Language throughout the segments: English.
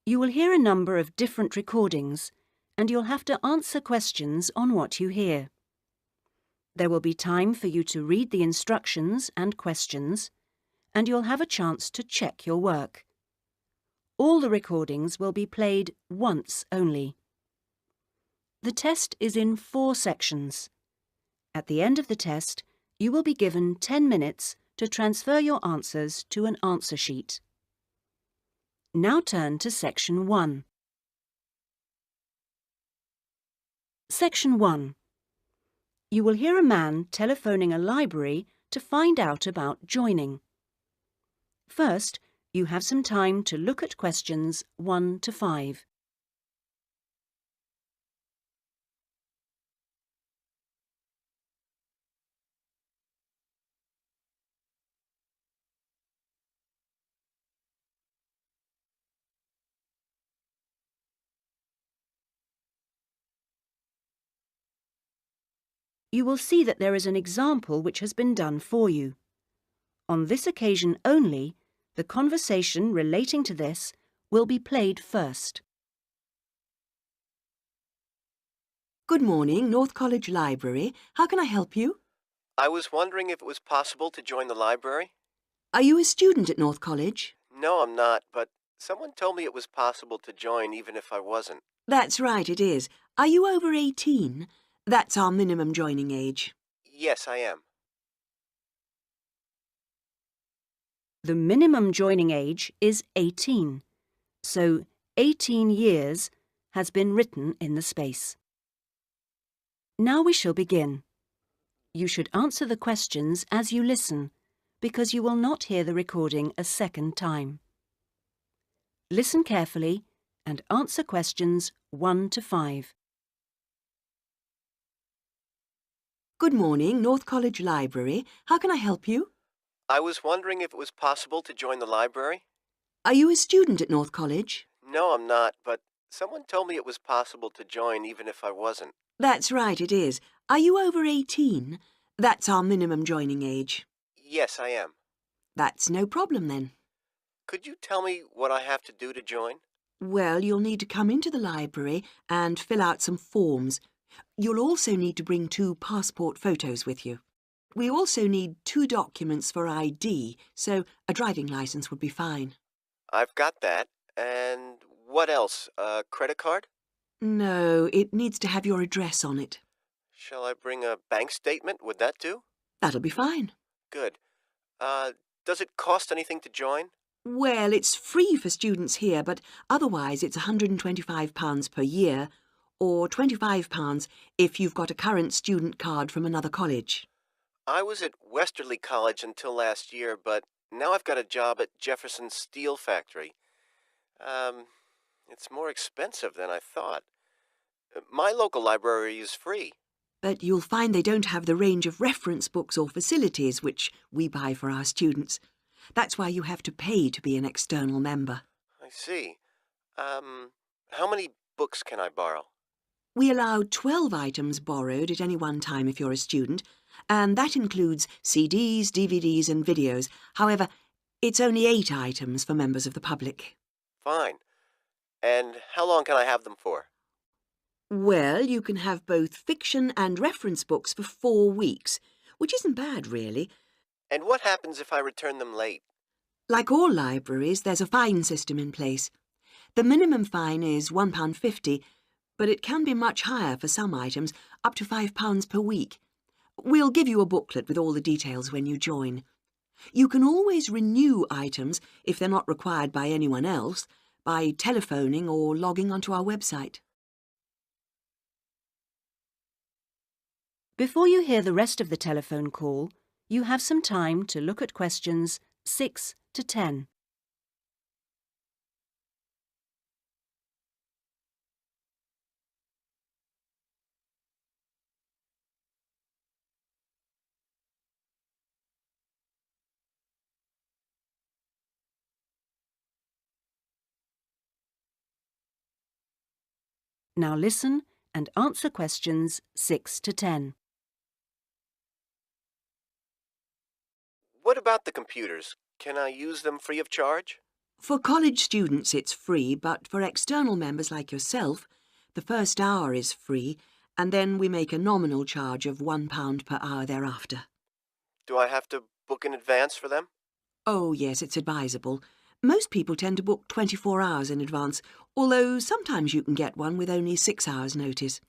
You will hear a number of different recordings, and you'll have to answer questions on what you hear. There will be time for you to read the instructions and questions, and you'll have a chance to check your work. All the recordings will be played once only. The test is in 4 sections. At the end of the test, you will be given 10 minutes to transfer your answers to an answer sheet. Now turn to Section 1. Section 1. You will hear a man telephoning a library to find out about joining. First, you have some time to look at questions 1 to 5. You will see that there is an example which has been done for you. On this occasion only, the conversation relating to this will be played first. Good morning, North College Library. How can I help you? I was wondering if it was possible to join the library. Are you a student at North College? No, I'm not, but someone told me it was possible to join even if I wasn't. That's right, it is. Are you over 18? That's our minimum joining age. Yes, I am. The minimum joining age is 18, so 18 years has been written in the space. Now we shall begin. You should answer the questions as you listen, because you will not hear the recording a second time. Listen carefully and answer questions 1 to 5. Good morning, North College Library. How can I help you? I was wondering if it was possible to join the library. Are you a student at North College? No, I'm not, but someone told me it was possible to join even if I wasn't. That's right, it is. Are you over 18? That's our minimum joining age. Yes, I am. That's no problem then. Could you tell me what I have to do to join? Well, you'll need to come into the library and fill out some forms. You'll also need to bring 2 passport photos with you. We also need 2 documents for ID, so a driving license would be fine. I've got that. And what else? A credit card? No, it needs to have your address on it. Shall I bring a bank statement? Would that do? That'll be fine. Good. Does it cost anything to join? Well, it's free for students here, but otherwise it's £125 per year, or £25 if you've got a current student card from another college. I was at Westerly College until last year, but now I've got a job at Jefferson Steel Factory. It's more expensive than I thought. My local library is free. But you'll find they don't have the range of reference books or facilities which we buy for our students. That's why you have to pay to be an external member. I see. How many books can I borrow? We allow 12 items borrowed at any one time if you're a student, and that includes CDs, DVDs and videos. However, it's only 8 items for members of the public. Fine. And how long can I have them for? Well, you can have both fiction and reference books for 4 weeks, which isn't bad, really. And what happens if I return them late? Like all libraries, there's a fine system in place. The minimum fine is £1.50, but it can be much higher for some items, up to £5 per week. We'll give you a booklet with all the details when you join. You can always renew items, if they're not required by anyone else, by telephoning or logging onto our website. Before you hear the rest of the telephone call, you have some time to look at questions 6 to 10. Now listen and answer questions 6 to 10. What about the computers? Can I use them free of charge? For college students it's free, but for external members like yourself, the first hour is free, and then we make a nominal charge of £1 per hour thereafter. Do I have to book in advance for them? Oh, yes, it's advisable. Most people tend to book 24 hours in advance, although sometimes you can get one with only 6 hours' notice.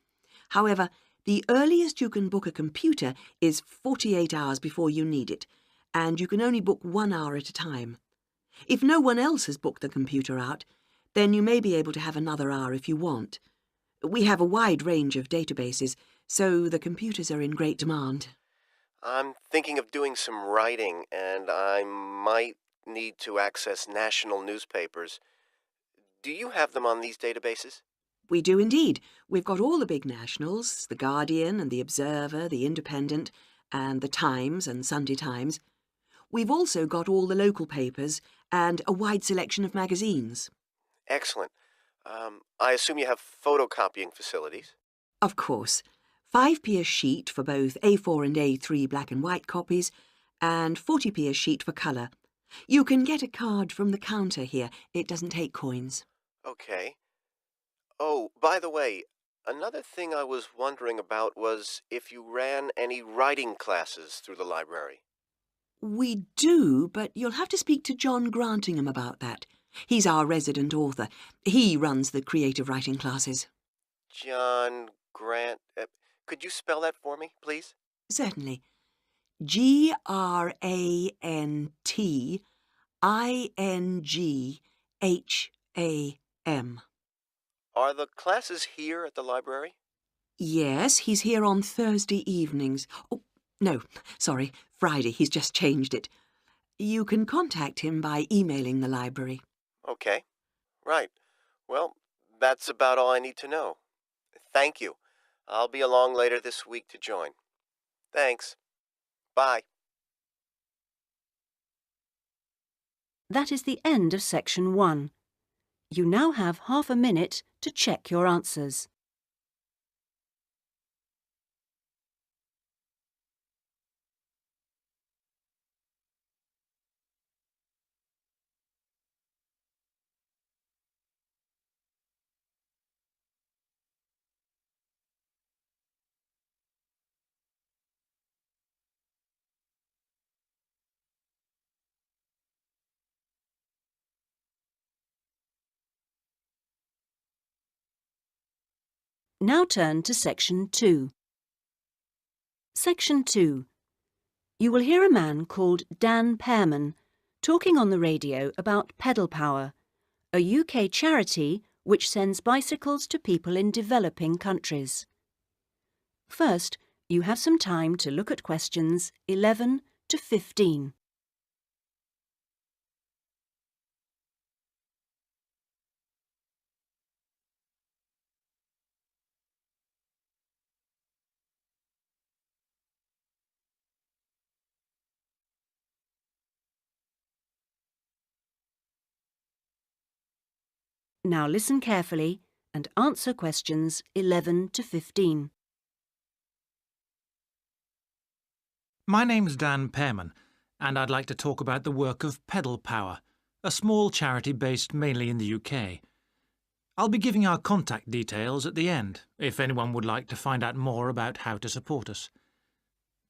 However, the earliest you can book a computer is 48 hours before you need it, and you can only book 1 hour at a time. If no one else has booked the computer out, then you may be able to have another hour if you want. We have a wide range of databases, so the computers are in great demand. I'm thinking of doing some writing, and I might need to access national newspapers. Do you have them on these databases? We do indeed. We've got all the big nationals, The Guardian and The Observer, The Independent, and The Times and Sunday Times. We've also got all the local papers and a wide selection of magazines. Excellent. I assume you have photocopying facilities? Of course. 5p a sheet for both A4 and A3 black and white copies, and 40p a sheet for colour. You can get a card from the counter here. It doesn't take coins. Okay. Oh, by the way, another thing I was wondering about was if you ran any writing classes through the library. We do, but you'll have to speak to John Grantingham about that. He's our resident author. He runs the creative writing classes. John Grant... could you spell that for me, please? Certainly. Grantingham. Are the classes here at the library? Yes, he's here on Thursday evenings. Oh, no, sorry, Friday. He's just changed it. You can contact him by emailing the library. Okay. Right. Well, that's about all I need to know. Thank you. I'll be along later this week to join. Thanks. Bye. That is the end of section 1. You now have half a minute to check your answers. Now turn to section 2. Section 2. You will hear a man called Dan Pearman talking on the radio about Pedal Power, a UK charity which sends bicycles to people in developing countries. First, you have some time to look at questions 11 to 15. Now listen carefully and answer questions 11 to 15. My name's Dan Pearman, and I'd like to talk about the work of Pedal Power, a small charity based mainly in the UK. I'll be giving our contact details at the end, if anyone would like to find out more about how to support us.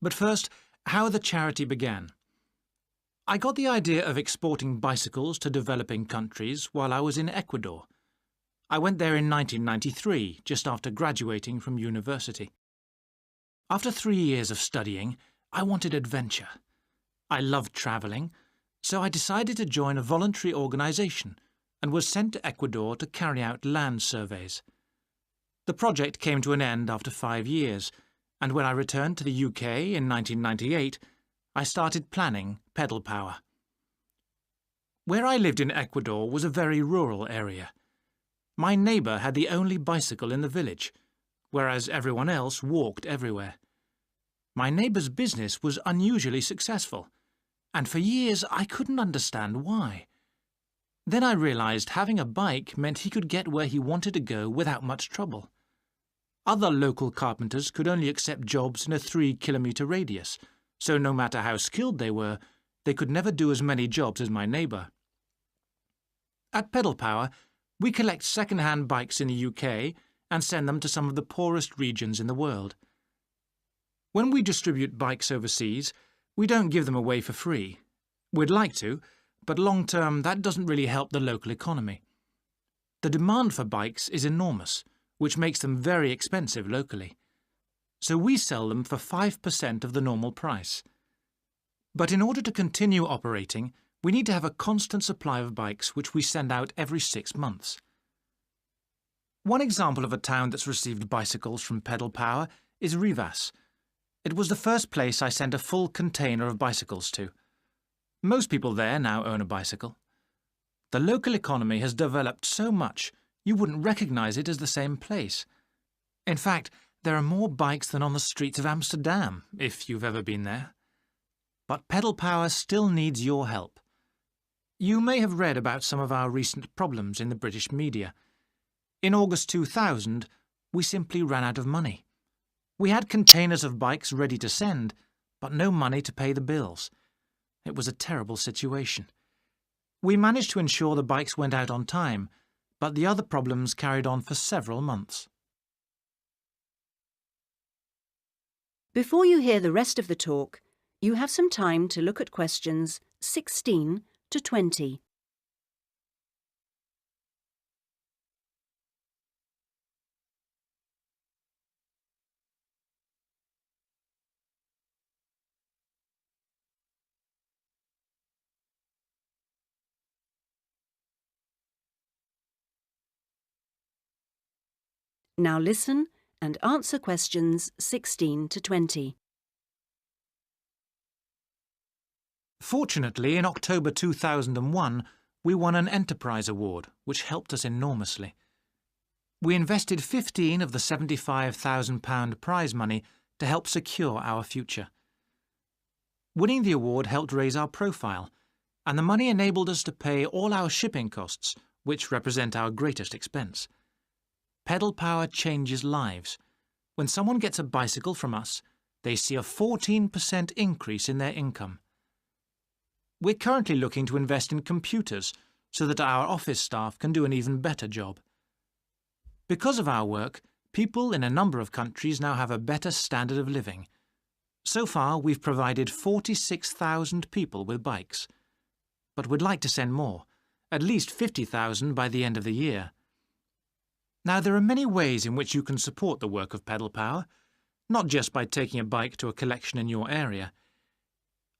But first, how the charity began. I got the idea of exporting bicycles to developing countries while I was in Ecuador. I went there in 1993, just after graduating from university. After 3 years of studying, I wanted adventure. I loved travelling, so I decided to join a voluntary organisation and was sent to Ecuador to carry out land surveys. The project came to an end after 5 years, and when I returned to the UK in 1998, I started planning Pedal Power. Where I lived in Ecuador was a very rural area. My neighbour had the only bicycle in the village, whereas everyone else walked everywhere. My neighbour's business was unusually successful, and for years I couldn't understand why. Then I realised having a bike meant he could get where he wanted to go without much trouble. Other local carpenters could only accept jobs in a 3-kilometre radius, so no matter how skilled they were, they could never do as many jobs as my neighbour. At Pedal Power, we collect second-hand bikes in the UK and send them to some of the poorest regions in the world. When we distribute bikes overseas, we don't give them away for free. We'd like to, but long-term that doesn't really help the local economy. The demand for bikes is enormous, which makes them very expensive locally. So we sell them for 5% of the normal price. But in order to continue operating, we need to have a constant supply of bikes which we send out every 6 months. One example of a town that's received bicycles from Pedal Power is Rivas. It was the first place I sent a full container of bicycles to. Most people there now own a bicycle. The local economy has developed so much you wouldn't recognise it as the same place. In fact, there are more bikes than on the streets of Amsterdam, if you've ever been there. But Pedal Power still needs your help. You may have read about some of our recent problems in the British media. In August 2000, we simply ran out of money. We had containers of bikes ready to send, but no money to pay the bills. It was a terrible situation. We managed to ensure the bikes went out on time, but the other problems carried on for several months. Before you hear the rest of the talk, you have some time to look at questions 16 to 20. Now listen and answer questions 16 to 20. Fortunately, in October 2001, we won an Enterprise Award, which helped us enormously. We invested 15 of the £75,000 prize money to help secure our future. Winning the award helped raise our profile, and the money enabled us to pay all our shipping costs, which represent our greatest expense. Pedal Power changes lives. When someone gets a bicycle from us, they see a 14% increase in their income. We're currently looking to invest in computers so that our office staff can do an even better job. Because of our work, people in a number of countries now have a better standard of living. So far, we've provided 46,000 people with bikes. But we'd like to send more, at least 50,000 by the end of the year. Now, there are many ways in which you can support the work of Pedal Power, not just by taking a bike to a collection in your area.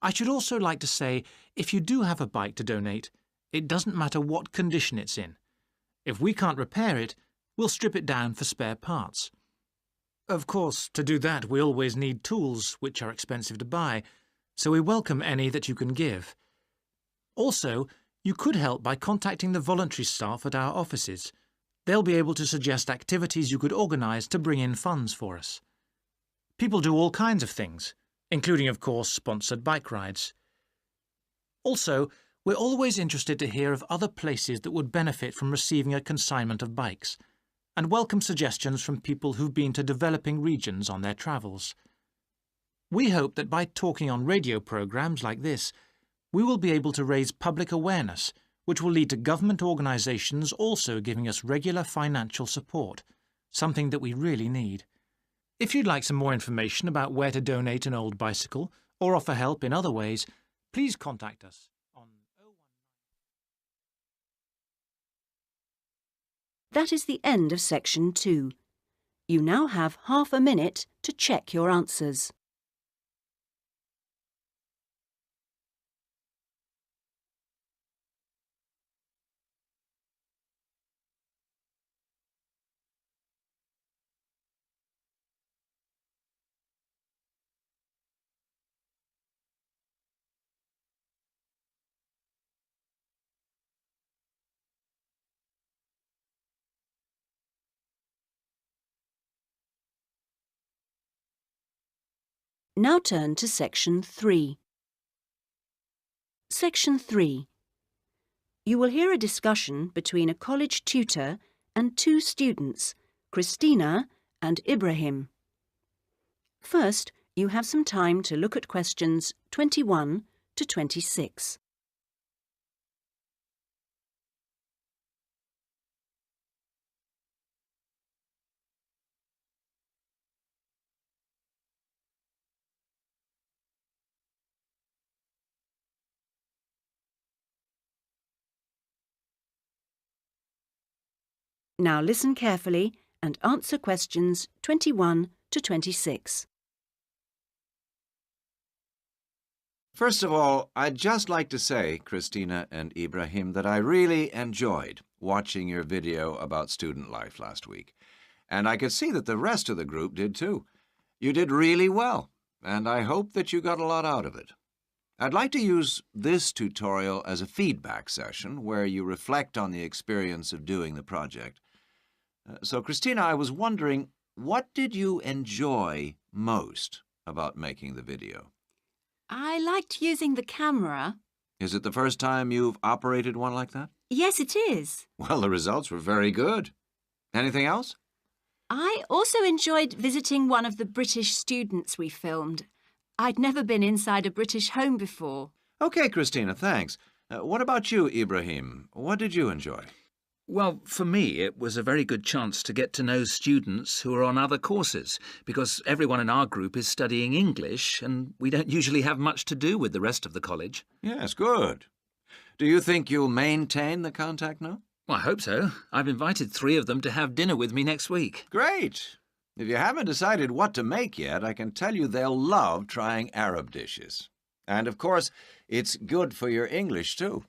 I should also like to say, if you do have a bike to donate, it doesn't matter what condition it's in. If we can't repair it, we'll strip it down for spare parts. Of course, to do that we always need tools, which are expensive to buy, so we welcome any that you can give. Also, you could help by contacting the voluntary staff at our offices. They'll be able to suggest activities you could organise to bring in funds for us. People do all kinds of things, including, of course, sponsored bike rides. Also, we're always interested to hear of other places that would benefit from receiving a consignment of bikes, and welcome suggestions from people who've been to developing regions on their travels. We hope that by talking on radio programmes like this, we will be able to raise public awareness, which will lead to government organisations also giving us regular financial support, something that we really need. If you'd like some more information about where to donate an old bicycle or offer help in other ways, please contact us on 019. That is the end of section 2. You now have half a minute to check your answers. Now turn to section 3. Section 3. You will hear a discussion between a college tutor and 2 students, Christina and Ibrahim. First, you have some time to look at questions 21 to 26. Now listen carefully and answer questions 21 to 26. First of all, I'd just like to say, Christina and Ibrahim, that I really enjoyed watching your video about student life last week. And I could see that the rest of the group did too. You did really well, and I hope that you got a lot out of it. I'd like to use this tutorial as a feedback session where you reflect on the experience of doing the project. So, Christina, I was wondering, what did you enjoy most about making the video? I liked using the camera. Is it the first time you've operated one like that? Yes, it is. Well, the results were very good. Anything else? I also enjoyed visiting one of the British students we filmed. I'd never been inside a British home before. Okay, Christina, thanks. What about you, Ibrahim? What did you enjoy? Well, for me, it was a very good chance to get to know students who are on other courses, because everyone in our group is studying English, and we don't usually have much to do with the rest of the college. Yes, good. Do you think you'll maintain the contact now? Well, I hope so. I've invited 3 of them to have dinner with me next week. Great. If you haven't decided what to make yet, I can tell you they'll love trying Arab dishes. And, of course, it's good for your English, too.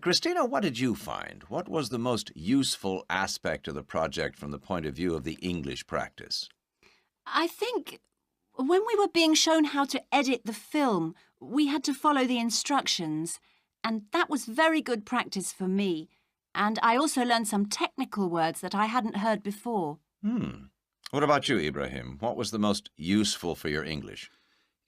Christina, what did you find? What was the most useful aspect of the project from the point of view of the English practice? I think when we were being shown how to edit the film, we had to follow the instructions, and that was very good practice for me. And I also learned some technical words that I hadn't heard before. What about you, Ibrahim? What was the most useful for your English?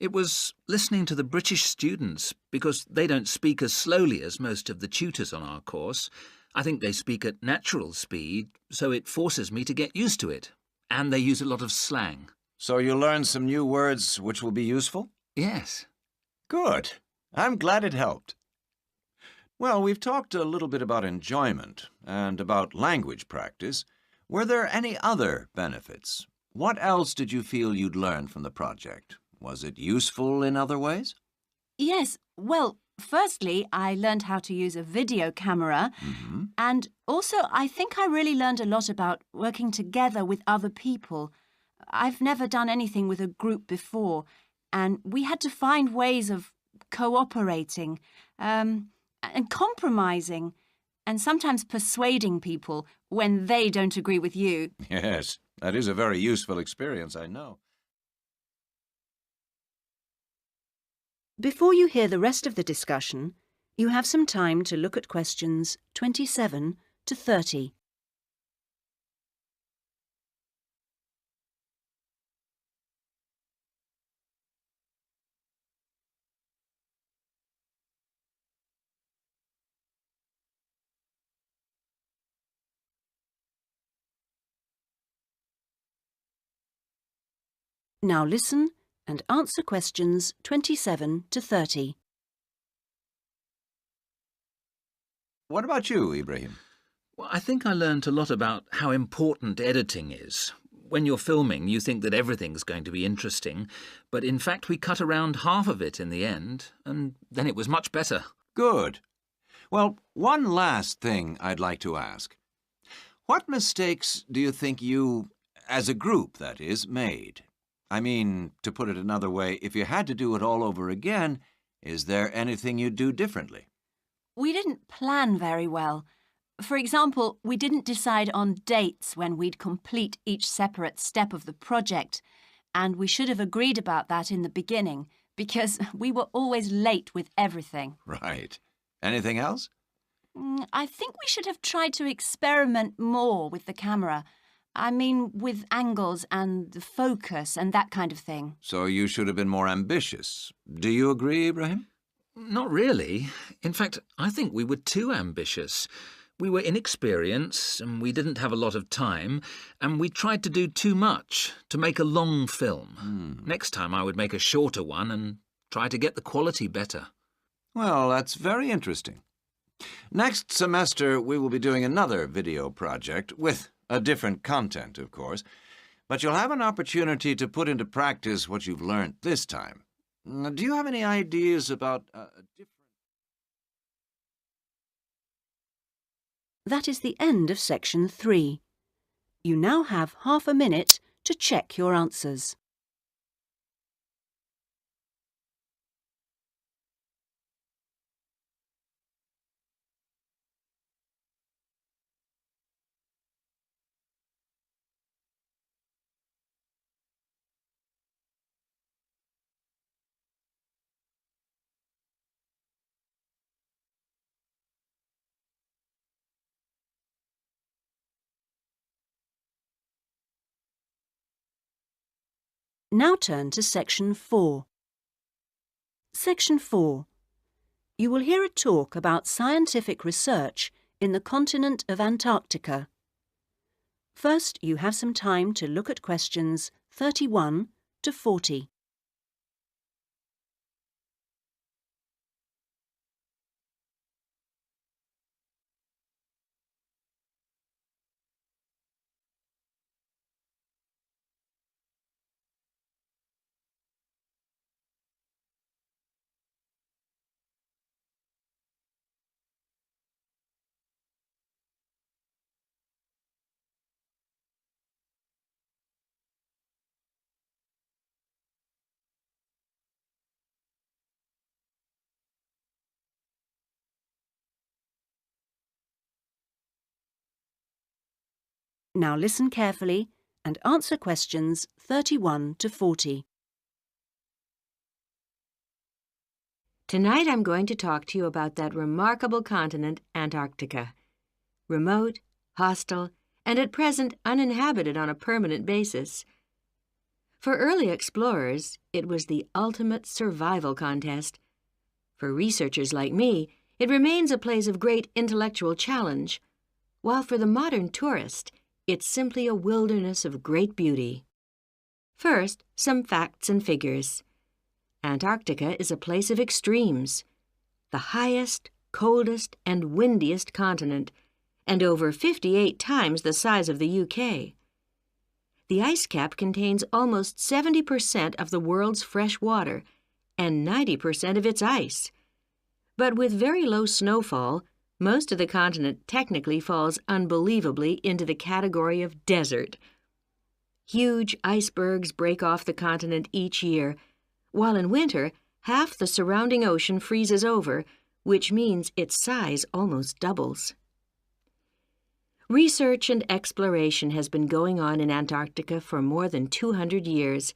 It was listening to the British students, because they don't speak as slowly as most of the tutors on our course. I think they speak at natural speed, so it forces me to get used to it. And they use a lot of slang. So you learned some new words which will be useful? Yes. Good. I'm glad it helped. Well, we've talked a little bit about enjoyment and about language practice. Were there any other benefits? What else did you feel you'd learned from the project? Was it useful in other ways? Yes, well, firstly, I learned how to use a video camera. And also, I think I really learned a lot about working together with other people. I've never done anything with a group before, and we had to find ways of cooperating and compromising, and sometimes persuading people when they don't agree with you. Yes, that is a very useful experience, I know. Before you hear the rest of the discussion, you have some time to look at questions 27 to 30. Now listen and answer questions 27 to 30. What about you, Ibrahim? Well, I think I learnt a lot about how important editing is. When you're filming, you think that everything's going to be interesting, but in fact we cut around half of it in the end, and then it was much better. Good. Well, one last thing I'd like to ask. What mistakes do you think you, as a group, that is, made? I mean, to put it another way, if you had to do it all over again, is there anything you'd do differently? We didn't plan very well. For example, we didn't decide on dates when we'd complete each separate step of the project, and we should have agreed about that in the beginning, because we were always late with everything. Right. Anything else? I think we should have tried to experiment more with the camera. I mean, with angles and the focus and that kind of thing. So you should have been more ambitious. Do you agree, Ibrahim? Not really. In fact, I think we were too ambitious. We were inexperienced, and we didn't have a lot of time, and we tried to do too much, to make a long film. Next time I would make a shorter one and try to get the quality better. Well, that's very interesting. Next semester, we will be doing another video project with a different content, of course, but you'll have an opportunity to put into practice what you've learned this time. Do you have any ideas about a different... That is the end of section 3. You now have half a minute to check your answers. Now turn to section 4. Section 4. You will hear a talk about scientific research in the continent of Antarctica. First, you have some time to look at questions 31 to 40. Now listen carefully and answer questions 31 to 40. Tonight I'm going to talk to you about that remarkable continent, Antarctica. Remote, hostile, and at present uninhabited on a permanent basis. For early explorers, it was the ultimate survival contest. For researchers like me, it remains a place of great intellectual challenge, while for the modern tourist, it's simply a wilderness of great beauty. First, some facts and figures. Antarctica is a place of extremes, the highest, coldest, and windiest continent, and over 58 times the size of the UK. The ice cap contains almost 70% of the world's fresh water and 90% of its ice. But with very low snowfall, most of the continent technically falls unbelievably into the category of desert. Huge icebergs break off the continent each year, while in winter, half the surrounding ocean freezes over, which means its size almost doubles. Research and exploration has been going on in Antarctica for more than 200 years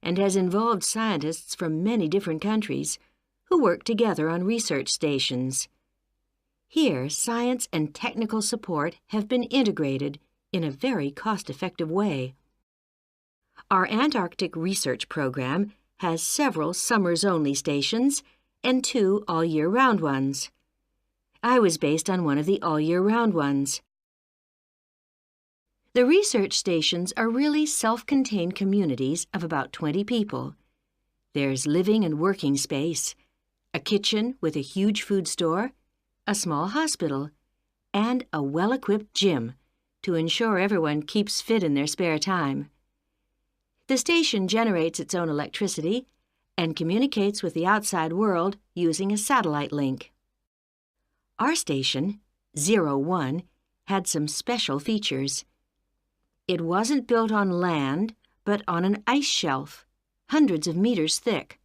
and has involved scientists from many different countries who work together on research stations. Here, science and technical support have been integrated in a very cost-effective way. Our Antarctic research program has several summers-only stations and 2 all-year-round ones. I was based on one of the all-year-round ones. The research stations are really self-contained communities of about 20 people. There's living and working space, a kitchen with a huge food store, a small hospital, and a well-equipped gym to ensure everyone keeps fit in their spare time. The station generates its own electricity and communicates with the outside world using a satellite link. Our station, 01, had some special features. It wasn't built on land, but on an ice shelf, hundreds of meters thick.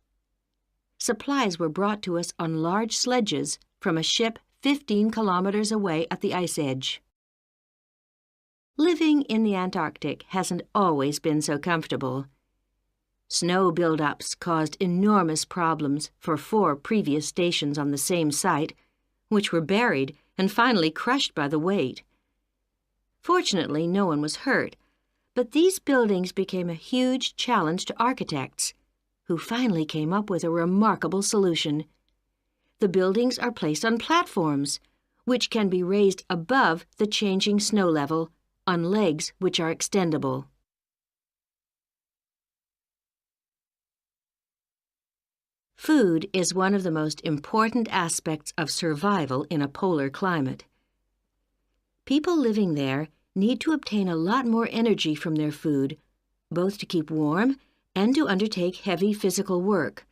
Supplies were brought to us on large sledges from a ship 15 kilometers away at the ice edge. Living in the Antarctic hasn't always been so comfortable. Snow buildups caused enormous problems for 4 previous stations on the same site, which were buried and finally crushed by the weight. Fortunately, no one was hurt, but these buildings became a huge challenge to architects, who finally came up with a remarkable solution. The buildings are placed on platforms, which can be raised above the changing snow level on legs which are extendable. Food is one of the most important aspects of survival in a polar climate. People living there need to obtain a lot more energy from their food, both to keep warm and to undertake heavy physical work.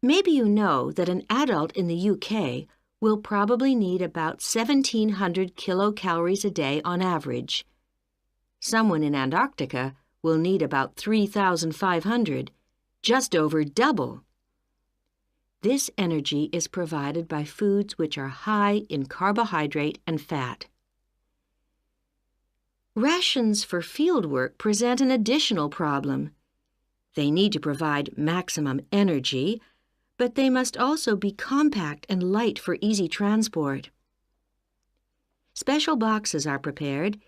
Maybe you know that an adult in the UK will probably need about 1,700 kilocalories a day on average. Someone in Antarctica will need about 3,500, just over double. This energy is provided by foods which are high in carbohydrate and fat. Rations for fieldwork present an additional problem. They need to provide maximum energy, but they must also be compact and light for easy transport. Special boxes are prepared,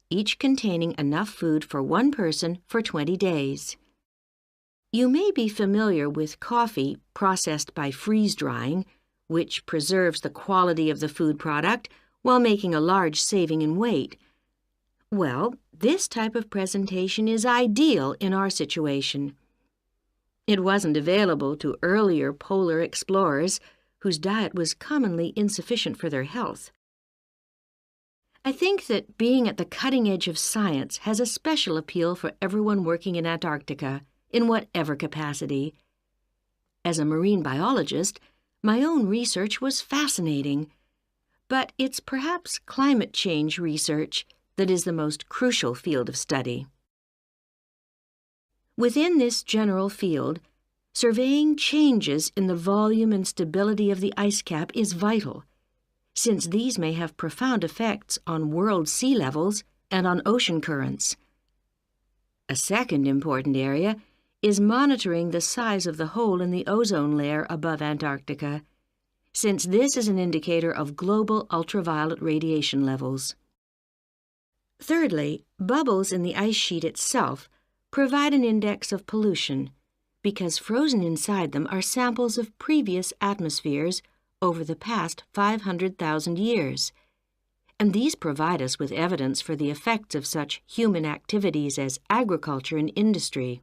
each containing enough food for one person for 20 days. You may be familiar with coffee processed by freeze-drying, which preserves the quality of the food product while making a large saving in weight. Well, this type of presentation is ideal in our situation. It wasn't available to earlier polar explorers whose diet was commonly insufficient for their health. I think that being at the cutting edge of science has a special appeal for everyone working in Antarctica, in whatever capacity. As a marine biologist, my own research was fascinating, but it's perhaps climate change research that is the most crucial field of study. Within this general field, surveying changes in the volume and stability of the ice cap is vital, since these may have profound effects on world sea levels and on ocean currents. A second important area is monitoring the size of the hole in the ozone layer above Antarctica, since this is an indicator of global ultraviolet radiation levels. Thirdly, bubbles in the ice sheet itself provide an index of pollution because frozen inside them are samples of previous atmospheres over the past 500,000 years, and these provide us with evidence for the effects of such human activities as agriculture and industry.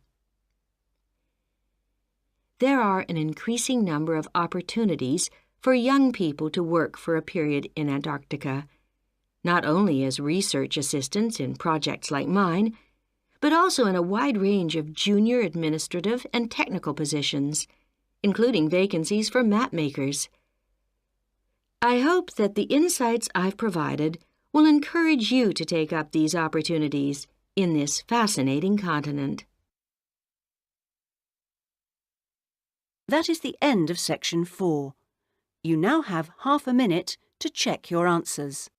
There are an increasing number of opportunities for young people to work for a period in Antarctica, not only as research assistants in projects like mine, but also in a wide range of junior administrative and technical positions, including vacancies for map makers. I hope that the insights I've provided will encourage you to take up these opportunities in this fascinating continent. That is the end of section 4. You now have half a minute to check your answers.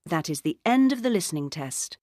That is the end of the listening test.